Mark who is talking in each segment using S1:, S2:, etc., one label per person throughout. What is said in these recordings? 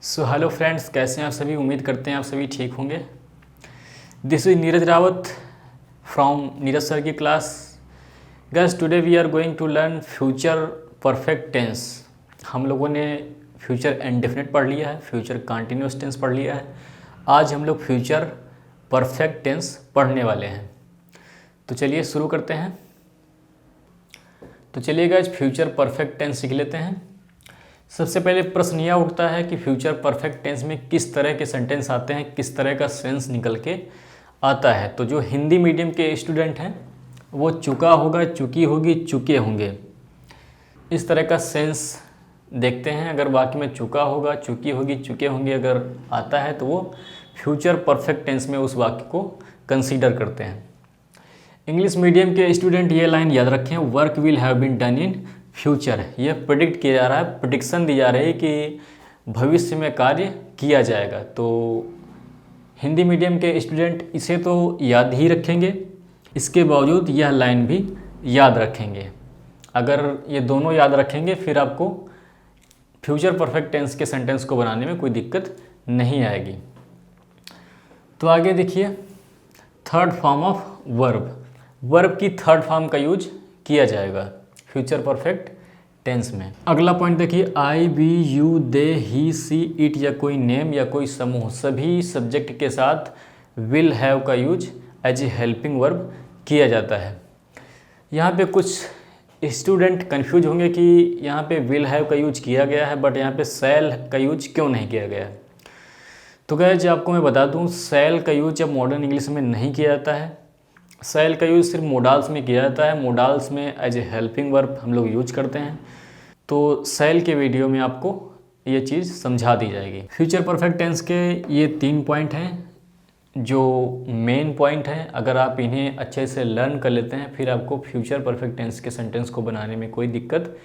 S1: So hello friends, कैसे हैं आप सभी। उम्मीद करते हैं आप सभी ठीक होंगे। This is Neeraj Rawat from Neeraj sir की class. Guys, today we are going to learn future perfect tense. हम लोगों ने फ्यूचर इंडेफिनिट पढ़ लिया है, फ्यूचर कंटिन्यूअस टेंस पढ़ लिया है। आज हम लोग फ्यूचर परफेक्ट टेंस पढ़ने वाले हैं। तो चलिए शुरू करते हैं। तो चलिए गाइस, फ्यूचर परफेक्ट टेंस सीख लेते हैं। सबसे पहले प्रश्न यह उठता है कि फ्यूचर परफेक्ट टेंस में किस तरह के सेंटेंस आते हैं, किस तरह का सेंस निकल के आता है। तो जो हिंदी मीडियम के स्टूडेंट हैं वो चुका होगा, चुकी होगी, चुके होंगे, इस तरह का सेंस देखते हैं। अगर वाक्य में चुका होगा, चुकी होगी, चुके होंगे अगर आता है तो वो फ्यूचर परफेक्ट टेंस में उस वाक्य को कंसीडर करते हैं। इंग्लिश मीडियम के स्टूडेंट ये लाइन याद रखें, work will have been done in future. यह प्रेडिक्ट किया जा रहा है, प्रेडिक्शन दी जा रही है कि भविष्य में कार्य किया जाएगा। तो हिंदी मीडियम के स्टूडेंट इसे तो याद ही रखेंगे, इसके बावजूद यह लाइन भी याद रखेंगे। अगर ये दोनों याद रखेंगे फिर आपको फ्यूचर परफेक्ट टेंस के सेंटेंस को बनाने में कोई दिक्कत नहीं आएगी। तो आगे देखिए, third form of verb. Verb की थर्ड फॉर्म का यूज किया जाएगा फ्यूचर परफेक्ट टेंस में। अगला पॉइंट देखिए, I, we, you, they, he, she, it या कोई नेम या कोई समूह, सभी सब्जेक्ट के साथ विल हैव का use as a helping verb किया जाता है। यहाँ पे कुछ स्टूडेंट कंफ्यूज होंगे कि यहाँ पे विल हैव का यूज किया गया है बट यहाँ पे शैल का यूज क्यों नहीं किया गया है। तो गाइस, आपको मैं बता दूँ, शैल का यूज अब मॉडर्न इंग्लिश में नहीं किया जाता है। शैल का यूज़ सिर्फ मोडाल्स में किया जाता है। मोडाल्स में एज ए हेल्पिंग वर्ब हम लोग यूज करते हैं। तो शैल के वीडियो में आपको ये चीज़ समझा दी जाएगी। फ्यूचर परफेक्ट टेंस के ये 3 पॉइंट हैं जो मेन पॉइंट हैं। अगर आप इन्हें अच्छे से लर्न कर लेते हैं फिर आपको फ्यूचर परफेक्ट टेंस के सेंटेंस को बनाने में कोई दिक्कत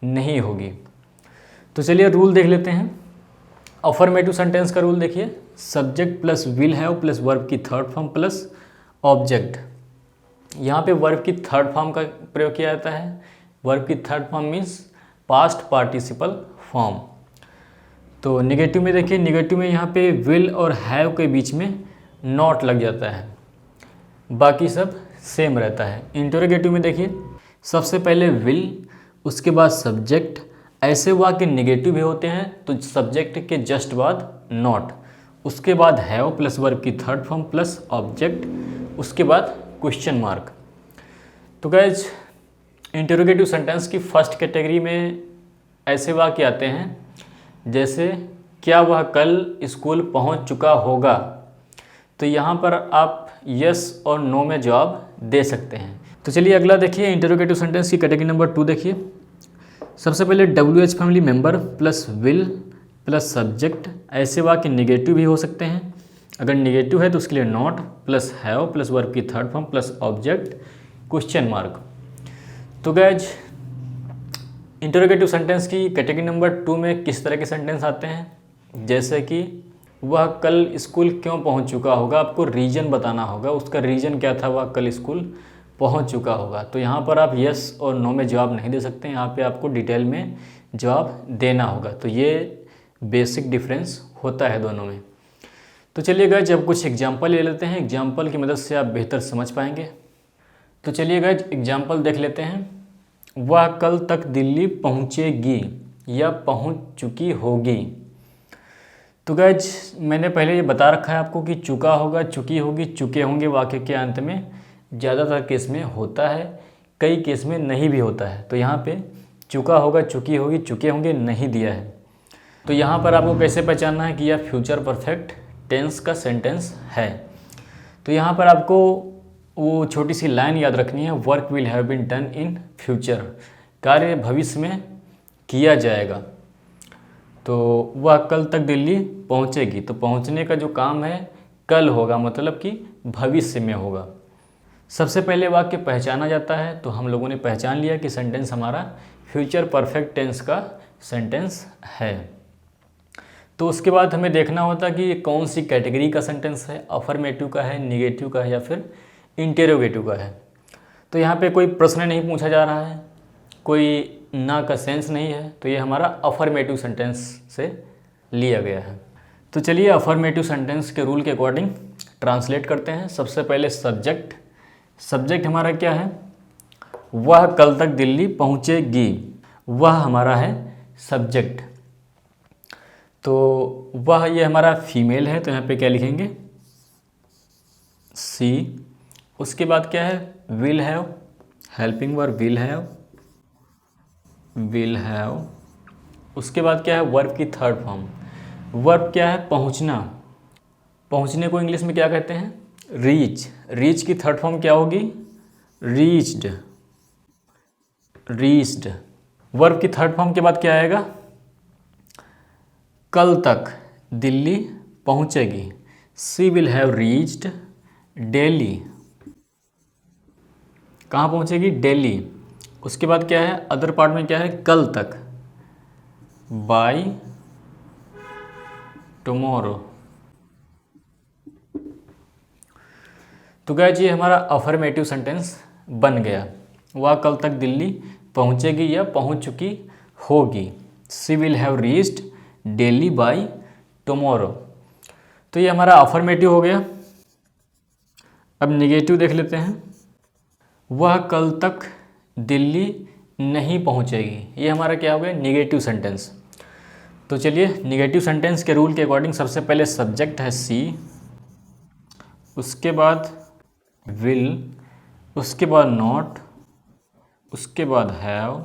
S1: नहीं होगी। तो चलिए रूल देख लेते हैं। अफर्मेटिव सेंटेंस का रूल देखिए, subject plus will have plus verb की थर्ड फॉर्म प्लस ऑब्जेक्ट। यहाँ पे वर्ब की थर्ड फॉर्म का प्रयोग किया जाता है। वर्ब की third form means past participle form. तो निगेटिव में देखिए, निगेटिव में यहाँ पे विल और हैव के बीच में नॉट लग जाता है, बाकी सब सेम रहता है। इंटरोगेटिव में देखिए, सबसे पहले विल, उसके बाद सब्जेक्ट। ऐसे वाक्य निगेटिव भी होते हैं तो सब्जेक्ट के जस्ट बाद नॉट, उसके बाद हैव प्लस वर्ब की थर्ड फॉर्म प्लस ऑब्जेक्ट, उसके बाद क्वेश्चन मार्क। तो गाइज, इंटरोगेटिव सेंटेंस की फर्स्ट कैटेगरी में ऐसे वाक्य आते हैं जैसे क्या वह कल स्कूल पहुंच चुका होगा। तो यहाँ पर आप यस और नो में जवाब दे सकते हैं। तो चलिए अगला देखिए, इंटरोगेटिव सेंटेंस की कैटेगरी नंबर 2 देखिए। सबसे पहले WH family member plus will plus subject. ऐसे वाक्य निगेटिव भी हो सकते हैं। अगर निगेटिव है तो उसके लिए not plus have plus verb की third form plus object question mark. तो गाइज, इंटरोगेटिव सेंटेंस की कैटेगरी नंबर 2 में किस तरह के सेंटेंस आते हैं, जैसे कि वह कल स्कूल क्यों पहुंच चुका होगा। आपको रीज़न बताना होगा, उसका रीज़न क्या था वह कल स्कूल पहुंच चुका होगा। तो यहाँ पर आप यस और नो में जवाब नहीं दे सकते, यहाँ पे आपको डिटेल में जवाब देना होगा। तो ये बेसिक डिफरेंस होता है दोनों में। तो चलिए गाइस, जब कुछ एग्जाम्पल ले लेते हैं, एग्जाम्पल की मदद से आप बेहतर समझ पाएंगे। तो चलिए गाइस, एग्जाम्पल देख लेते हैं। वह कल तक दिल्ली पहुंचेगी या पहुंच चुकी होगी। तो गाइस, मैंने पहले ये बता रखा है आपको कि चुका होगा, चुकी होगी, चुके होंगे वाक्य के अंत में ज़्यादातर केस में होता है, कई केस में नहीं भी होता है। तो यहाँ पे चुका होगा, चुकी होगी, चुके होंगे नहीं दिया है। तो यहाँ पर आपको कैसे पहचानना है कि यह फ्यूचर परफेक्ट टेंस का सेंटेंस है। तो यहाँ पर आपको वो छोटी सी लाइन याद रखनी है, work will have been done in future. कार्य भविष्य में किया जाएगा। तो वह कल तक दिल्ली पहुँचेगी, तो पहुँचने का जो काम है कल होगा, मतलब कि भविष्य में होगा। सबसे पहले वाक्य पहचाना जाता है, तो हम लोगों ने पहचान लिया कि सेंटेंस हमारा फ्यूचर परफेक्ट टेंस का सेंटेंस है। तो उसके बाद हमें देखना होता कि ये कौन सी कैटेगरी का सेंटेंस है, अफर्मेटिव का है, निगेटिव का है या फिर इंटेरोगेटिव का है। तो यहाँ पे कोई प्रश्न नहीं पूछा जा रहा है, कोई ना का सेंस नहीं है, तो ये हमारा अफर्मेटिव सेंटेंस से लिया गया है। तो चलिए अफर्मेटिव सेंटेंस के रूल के अकॉर्डिंग ट्रांसलेट करते हैं। सबसे पहले सब्जेक्ट हमारा क्या है, वह कल तक दिल्ली पहुंचेगी, वह हमारा है सब्जेक्ट। तो वह ये हमारा फीमेल है, तो यहाँ पे क्या लिखेंगे, सी। उसके बाद क्या है, will have, helping verb will have. उसके बाद क्या है, वर्ब की थर्ड फॉर्म। वर्ब क्या है, पहुंचना। पहुंचने को इंग्लिश में क्या कहते हैं, रीच की थर्ड फॉर्म क्या होगी, रीच्ड। वर्ब की थर्ड फॉर्म के बाद क्या आएगा, कल तक दिल्ली पहुंचेगी, सी विल हैव रीच्ड दिल्ली। कहाँ पहुंचेगी, दिल्ली। उसके बाद क्या है, अदर पार्ट में क्या है, कल तक, बाय टुमारो। तो गाइस ये हमारा अफर्मेटिव सेंटेंस बन गया। वह कल तक दिल्ली पहुंचेगी या पहुंच चुकी होगी, she will have reached Delhi by tomorrow. तो ये हमारा अफर्मेटिव हो गया। अब नेगेटिव देख लेते हैं। वह कल तक दिल्ली नहीं पहुंचेगी, ये हमारा क्या हो गया, नेगेटिव सेंटेंस। तो चलिए नेगेटिव सेंटेंस के रूल के अकॉर्डिंग सबसे पहले सब्जेक्ट है सी, उसके बाद विल, उसके बाद नॉट, उसके बाद हैव,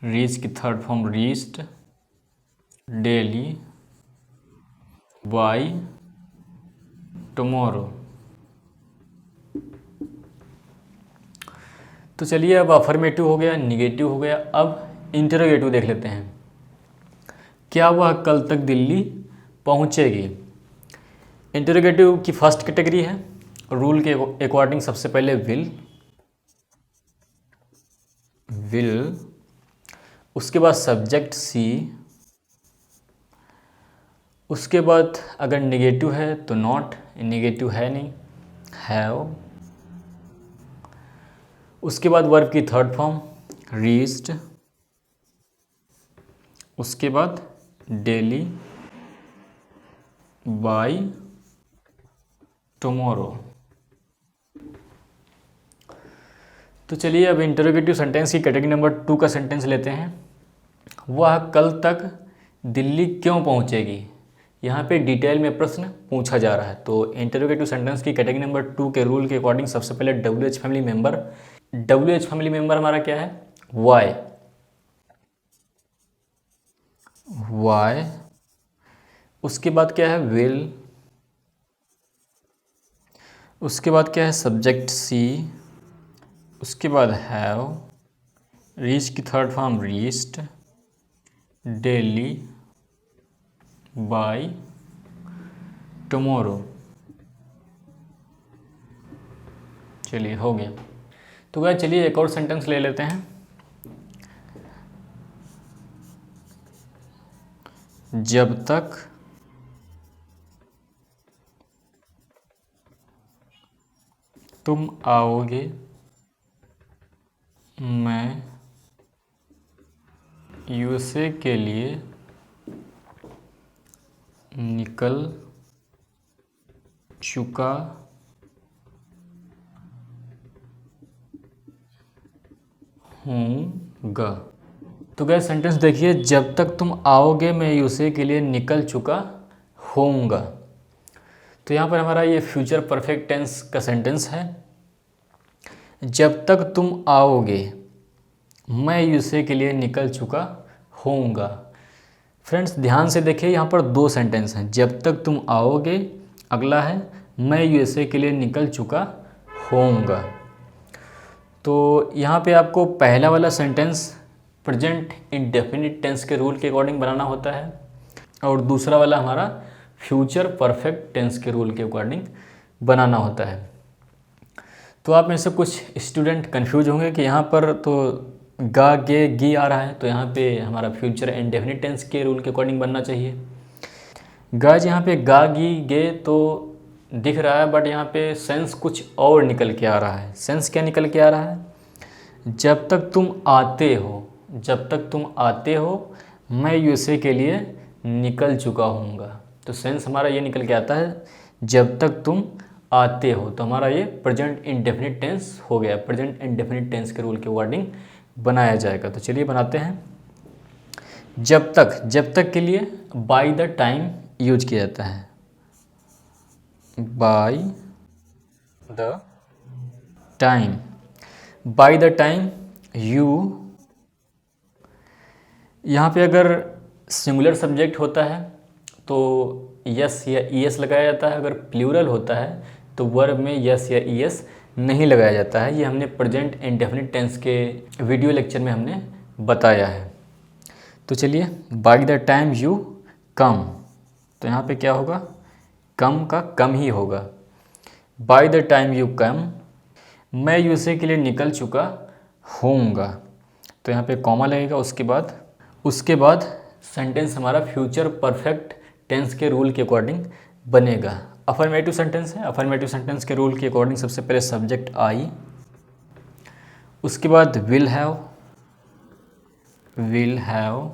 S1: रीच की third form reached, daily, bye tomorrow. तो चलिए अब अफर्मेटिव हो गया, निगेटिव हो गया। अब इंटरोगेटिव देख लेते हैं। क्या वह कल तक दिल्ली पहुंचेगी। इंटरोगेटिव की फर्स्ट कैटेगरी है, रूल के अकॉर्डिंग सबसे पहले विल, उसके बाद सब्जेक्ट सी, उसके बाद अगर निगेटिव है तो नॉट, निगेटिव है नहीं, हैव, उसके बाद वर्ब की थर्ड फॉर्म रीच्ड, उसके बाद डेली, बाय टुमारो। तो चलिए अब इंटरोगेटिव सेंटेंस की कैटेगरी नंबर 2 का सेंटेंस लेते हैं। वह कल तक दिल्ली क्यों पहुंचेगी। यहाँ पे डिटेल में प्रश्न पूछा जा रहा है। तो इंटरोगेटिव सेंटेंस की कैटेगरी नंबर 2 के रूल के अकॉर्डिंग सबसे पहले WH फैमिली मेंबर हमारा क्या है, वाई। उसके बाद क्या है, विल, उसके बाद क्या है, सब्जेक्ट सी, उसके बाद हैव, रीच की third form reached, daily, by tomorrow. चलिए हो गया। तो गाइस चलिए एक और सेंटेंस ले लेते हैं। जब तक तुम आओगे मैं यूएसए के लिए निकल चुका हूँगा। तो गाइस सेंटेंस देखिए, जब तक तुम आओगे मैं यूएसए के लिए निकल चुका होऊंगा। तो यहाँ पर हमारा ये फ्यूचर परफेक्ट टेंस का सेंटेंस है। जब तक तुम आओगे मैं यूएसए के लिए निकल चुका होऊंगा। फ्रेंड्स ध्यान से देखिए, यहाँ पर 2 सेंटेंस हैं। जब तक तुम आओगे, अगला है मैं यूएसए के लिए निकल चुका होऊंगा। तो यहाँ पे आपको पहला वाला सेंटेंस प्रेजेंट इंडेफिनिट टेंस के रूल के अकॉर्डिंग बनाना होता है, और दूसरा वाला हमारा फ्यूचर परफेक्ट टेंस के रूल के अकॉर्डिंग बनाना होता है। तो आप में से कुछ स्टूडेंट कंफ्यूज होंगे कि यहाँ पर तो गा गे गी आ रहा है, तो यहाँ पे हमारा फ्यूचर इंडेफिनिट टेंस के रूल के अकॉर्डिंग बनना चाहिए। गाज यहाँ पे गा गी गे तो दिख रहा है, बट यहाँ पे सेंस कुछ और निकल के आ रहा है। सेंस क्या निकल के आ रहा है, जब तक तुम आते हो मैं यूएसए के लिए निकल चुका हूँगा। तो सेंस हमारा ये निकल के आता है जब तक तुम आते हो, तो हमारा ये प्रेजेंट इंडेफिनिट टेंस हो गया। प्रेजेंट इंडेफिनिट टेंस के रूल के अकॉर्डिंग बनाया जाएगा। तो चलिए बनाते हैं। जब तक के लिए बाय द टाइम यूज किया जाता है। By the time, by the time you, यहाँ पे अगर सिंगुलर सब्जेक्ट होता है तो यस या ईएस लगाया जाता है। अगर प्लूरल होता है तो वर्ब में यस या ईएस नहीं लगाया जाता है। ये हमने प्रेजेंट इंडेफिनिट टेंस के वीडियो लेक्चर में हमने बताया है। तो चलिए, by the time you come, तो यहाँ पे क्या होगा, कम का कम ही होगा। By the time you come, मैं यूएसए के लिए निकल चुका होऊंगा, तो यहाँ पे कॉमा लगेगा। उसके बाद सेंटेंस हमारा फ्यूचर परफेक्ट टेंस के रूल के अकॉर्डिंग बनेगा। अफर्मेटिव सेंटेंस है। अफर्मेटिव सेंटेंस के रूल के अकॉर्डिंग सबसे पहले सब्जेक्ट आई, उसके बाद विल हैव,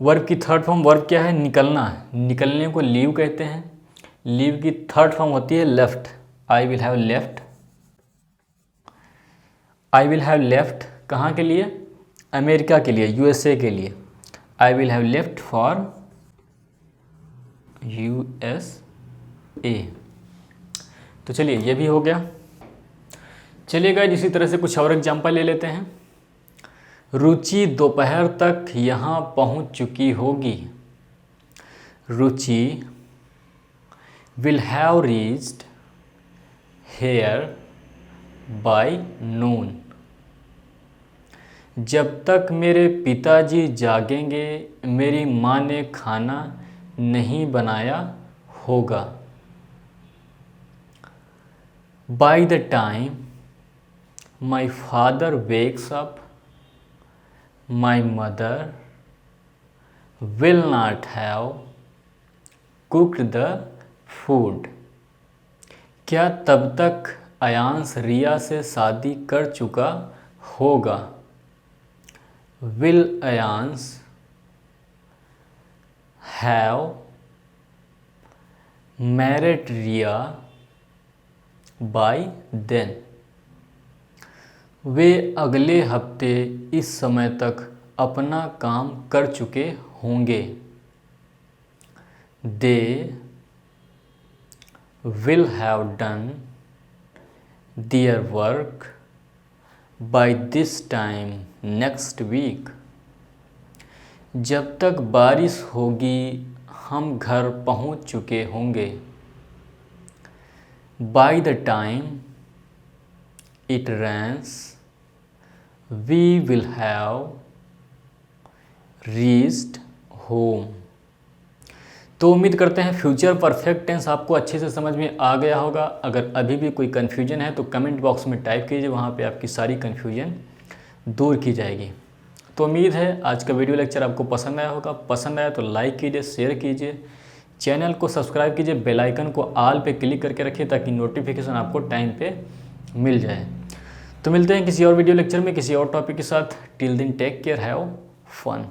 S1: वर्ब की थर्ड फॉर्म, वर्ब क्या है, निकलना। निकलने को लीव कहते हैं। लीव की थर्ड फॉर्म होती है left. I will have left, I will have left कहाँ के लिए, अमेरिका के लिए, यूएसए के लिए। I will have left for USA. तो चलिए, ये भी हो गया। चलिए गाइस, इसी तरह से कुछ और एग्जाम्पल ले लेते हैं। रुचि दोपहर तक यहाँ पहुँच चुकी होगी। Ruchi will have reached here by noon. जब तक मेरे पिताजी जागेंगे मेरी माँ ने खाना नहीं बनाया होगा। By the time my father wakes up my mother will not have cooked the food. क्या तब तक अयांश रिया से शादी कर चुका होगा। Will Ayansh have married Riya by then. वे अगले हफ्ते इस समय तक अपना काम कर चुके होंगे। They will have done their work by this time next week। जब तक बारिश होगी हम घर पहुंच चुके होंगे। By the time it rains we will have reached home। तो उम्मीद करते हैं फ्यूचर परफेक्ट टेंस आपको अच्छे से समझ में आ गया होगा। अगर अभी भी कोई कन्फ्यूजन है तो कमेंट बॉक्स में टाइप कीजिए, वहाँ पे आपकी सारी कन्फ्यूजन दूर की जाएगी। तो उम्मीद है आज का वीडियो लेक्चर आपको पसंद आया होगा। पसंद आया तो लाइक कीजिए, शेयर कीजिए, चैनल को सब्सक्राइब कीजिए, बेल आइकन को ऑल पे क्लिक करके रखिए ताकि नोटिफिकेशन आपको टाइम पे मिल जाए। तो मिलते हैं किसी और वीडियो लेक्चर में किसी और टॉपिक के साथ। टिल दिन टेक केयर, हैव फन।